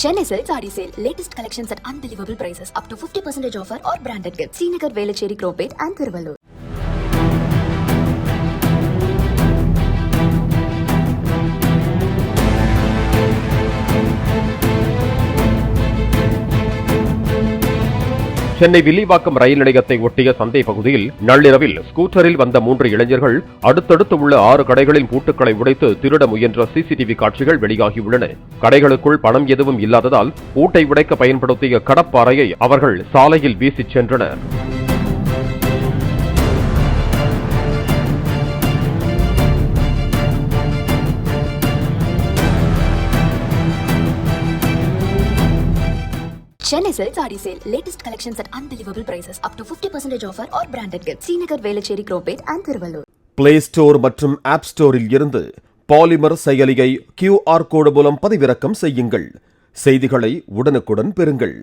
Chennai Silk Saree Sale. Latest collections at unbelievable prices. Up to 50% offer or branded gifts. Srinagar, Velachery, Cropate and Thiruvallur. Chennai Villivakkam ரயில் நிலையத்தை ஒட்டிய சந்தை பகுதியில் நள்ளிரவில் ஸ்கூட்டரில் வந்த 3 இளைஞர்கள் அடுத்தடுத்து உள்ள 6 கடைகளின் பூட்டுக்களை உடைத்து திருட முயன்ற சிசிடிவி காட்சிகள் வெளியாகியுள்ளன. கடைகளுக்குள் பணம் எதுவும் இல்லாததால் பூட்டை உடைக்க பயன்படுத்திய கடப்பாறையை அவர்கள் சாலையில் வீசிச் சென்றனர். Chennai Silk Saree Sale. Latest collections at unbelievable prices. Up to 50% offer or branded gifts. Srinagar, Velachery, Cropate and Thiruvallur. Play store மற்றும் ஆப் ஸ்டோரில் இருந்து பாலிமர் செயலியை QR கோடு மூலம் பதிவிறக்கம் செய்யுங்கள். செய்திகளை உடனுக்குடன் பெறுங்கள்.